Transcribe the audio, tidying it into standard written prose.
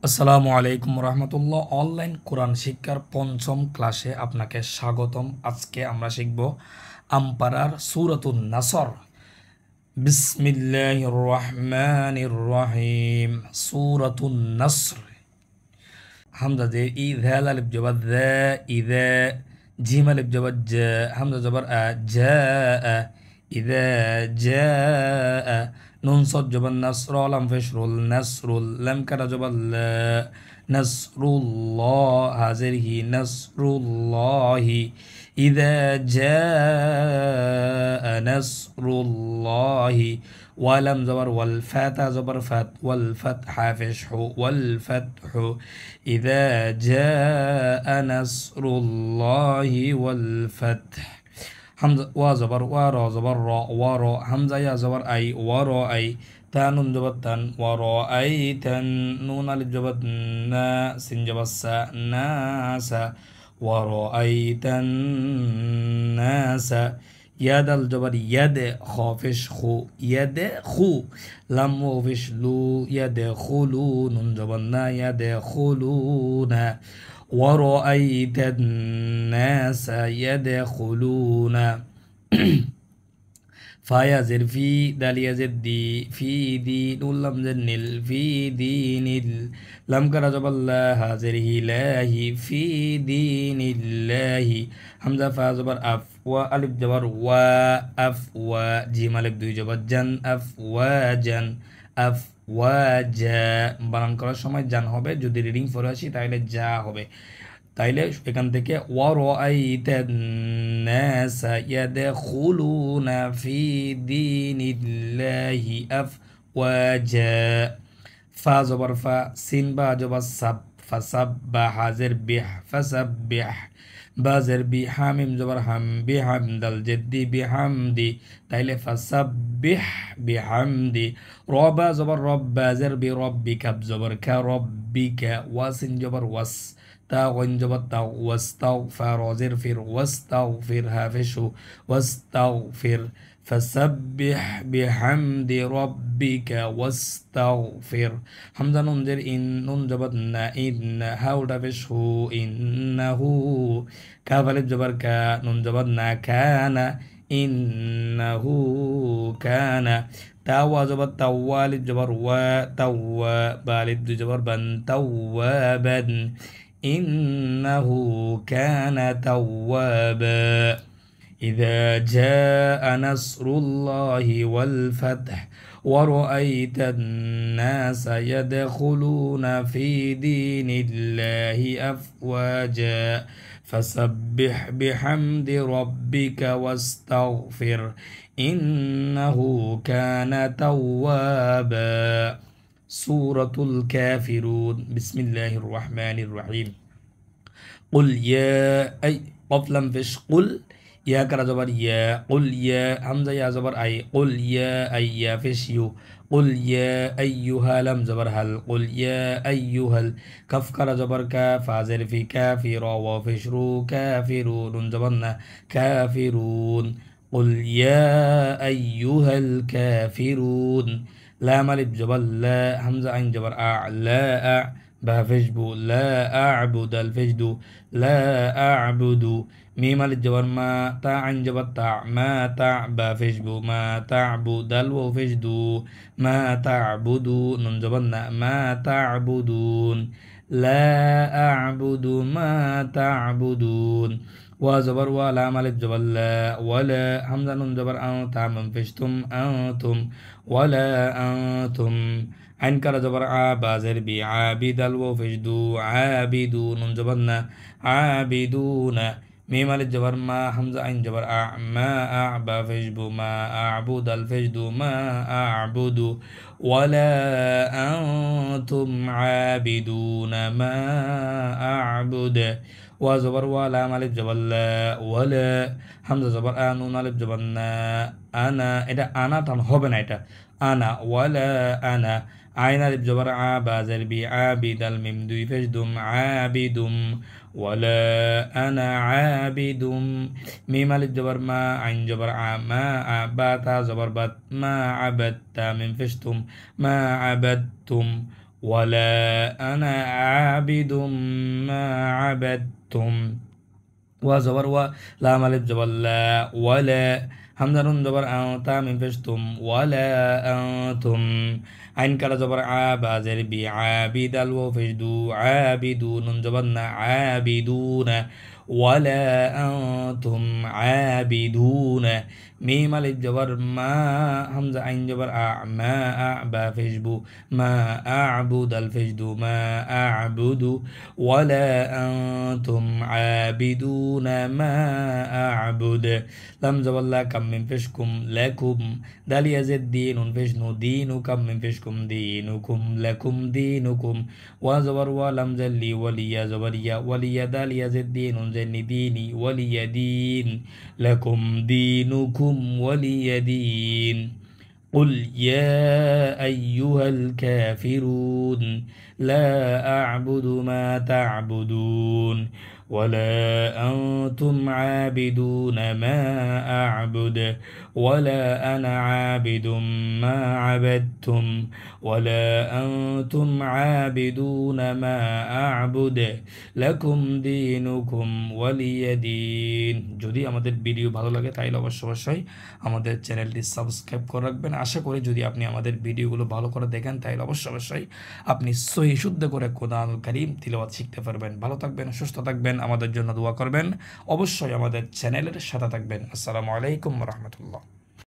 আসসালামু আলাইকুম রহমতুল্লাহ। অনলাইন কোরআন শিক্ষার পঞ্চম ক্লাসে আপনাকে স্বাগতম। আজকে আমরা শিখব আমপারার সূরাতুন নাসর। বিসমিল্লাহির রহমানির রহিম। সূরাতুন নাসর। হামজা যে ই ঝাল আলিফ জবর যা ইযা, জিম আলিফ জবর জা, হামজা জবর আ জা আ, ইযা জা আ, নুন صاد জবর নাসর, লাম ফেশরুল নাসরুল, লাম কারা জবর লা, নাসরুল্লাহ হাজির হি নাসরুল্লাহি, ইযা জা নাসরুল্লাহি, ওয়ালাম জবর ওয়াল, ফাতা জবর ফাত, ওয়াল ফাতহা ফেশহু ওয়াল ফাতহু, ইযা জা নাসরুল্লাহি ওয়াল ফাতহ। হামজা ওয়া জবর ওয়া, র জবর র, ওয়া র, হামজা ইয়া জবর আই, ওয়া র আই, তা নুন জবর তান, ওয়া র আই তান, নুন আলিফ জবর না, সিন জবর সা, নাসা, ওয়া র আই তান নাসা, ইয়াদ আল জবর ইয়াদ, খ ফেশ খু, ইয়াদ খু, লাম ও ফেশ লু, ইয়াদ খুলু, নুন জবর না, ইয়াদ খুলু না, ورأيت الناس يدخلون فيزر في دال يزر دي في دين لم زنل في دين لم كرجب الله هازر الله في دين الله حمزة فا زبر أف وألف جبر و أف وجيم ألف দুই জবর জান أفواجا আফওয়াজা। বানান করার সময় জান হবে, যদি রিডিং পড়ে আসি তাহলে যা হবে। তাইলে এখান থেকে ওয়ারাআইতান নাসা ইয়াদখুলুনা ফি দীনিল্লাহি আফওয়াজা। ফা জবর ফা, সিন বা জবর সাব, ফাসাব্বাহ হাজির বিহ, ফাসাব্বিহ, বাজের বি, হামিম জবর হাম, বিহামদাল জেদ্দি বিহামদি, তাইলে ফাসাব্বিহ বিহামদি। রবা জবর রব্বা, জের বি রব্বি, কাব জবর কা, রব্বিকা, ওয়াসিন জবর ওয়াস, তা গইন জবর তাও, ওয়াস্তাগফার, জের ফির, ওয়াস্তাগফির হাফিশু, ওয়াস্তাগফির, فسبح بحمد ربك واستغفر. حمزة نون زر إن، نون جبتنا إن، هاو دافشه إنه، كاف ألف جبر كا، نون جبتنا كان، إنه كان، تاوى جبر توال جبر و، توى بالد جبر بن، توابا، إنه كان توابا. إذا جاء نصر الله والفتح ورأيت الناس يدخلون في دين الله أفواجا فسبح بحمد ربك واستغفر إنه كان توابا. سورة الكافرون. بسم الله الرحمن الرحيم. قل يا أي قفلا فيش قل يا كرا زبر يا، قل يا حمزة يا زبر أي، قل يا أي يا فيش يو، قل يا أيها لم زبر هل، قل يا أيها كف كرا زبر كا، فازر في كافر وفيش رو كافرون زبرنا كافرون. قل يا أيها الكافرون. لا ملب جبل لا، حمزة عين جبر لا با فجبو، لا أعبد الفجدو، لا أعبد. ميم الجبر ما، تا عين جبر تع، ما تعب فجبو، ما تعبد الو فجدو، ما تعبدو، نون جبرنا ما تعبدون، لا أعبد ما تعبدون. وزبر ولا ملك جبر لا، ولا حمزة نون جبر أنت من فجتم أنتم، ولا أنتم. عين كرا جبر بازر بي، عابد الو فجدو، عابدون جبرنا عابدون. ميم الجبر ما، حمزة عين جبر ما أعبى فجبو، ما أعبد الفجدو، ما أعبد، ولا أنتم عابدون ما أعبد. وزبر ولا ملك جبر لا، ولا حمزة جبر نون الف جبر نا، أنا এটা আনা টান হবে না, এটা আনা, ওয়ালা আনা। আইন আলিফ জবর বাজার বি, আবিদাল মিম দুই ফেশ দুম, আবিদুম, ওয়ালা আনা আবিদুম। মিম আলিফ জবর মা, আইন জবর মা, বাতা জবর বাত, মা আবাদতা মিম ফেশ তুম, মা আবাদতুম, ولا أنا عابد ما عبدتم وزبر لام ألف جبر لا ولا همزة نون جبر تا من فشتم ولا أنتم عين كلا جبر عاب زر بي عابد الو فشدو عابدون نون جبرنا عابدون ولا أنتم عابدون ميم ألف جبر ما همزة عين جبر ما أعبى فشبو ما أعبد الفجد ما أعبد ولا أنتم عابدون ما أعبد لم زبلا كم من فشكم لكم دال يزد دين فشنو دينكم من فشكم دينكم لكم دينكم وزبر ولم زلي ولي زبريا ولي دال يزد دين زني ديني ولي دين لكم دينكم ولي دين قل يا أيها الكافرون لا أعبد ما تعبدون ولا أنتم عابدون ما أعبد ولا أنا عابد ما عبدتم ولا أنتم عابدون ما أعبد لكم دينكم ولي دين যদি আমাদের ভিডিও ভালো লাগে তাহলে অবশ্যই আমাদের চ্যানেলটি সাবস্ক্রাইব করে রাখবেন। আশা করি যদি আপনি আমাদের ভিডিওগুলো ভালো করে দেখেন তাহলে অবশ্যই আপনি সহি শুদ্ধ করে কোরআনুল কারীম তিলাওয়াত শিখতে পারবেন। ভালো থাকবেন, সুস্থ থাকবেন, আমাদের জন্য দোয়া করবেন, অবশ্যই আমাদের চ্যানেলের সাথে থাকবেন। আসসালামু আলাইকুম ওয়া রাহমাতুল্লাহ।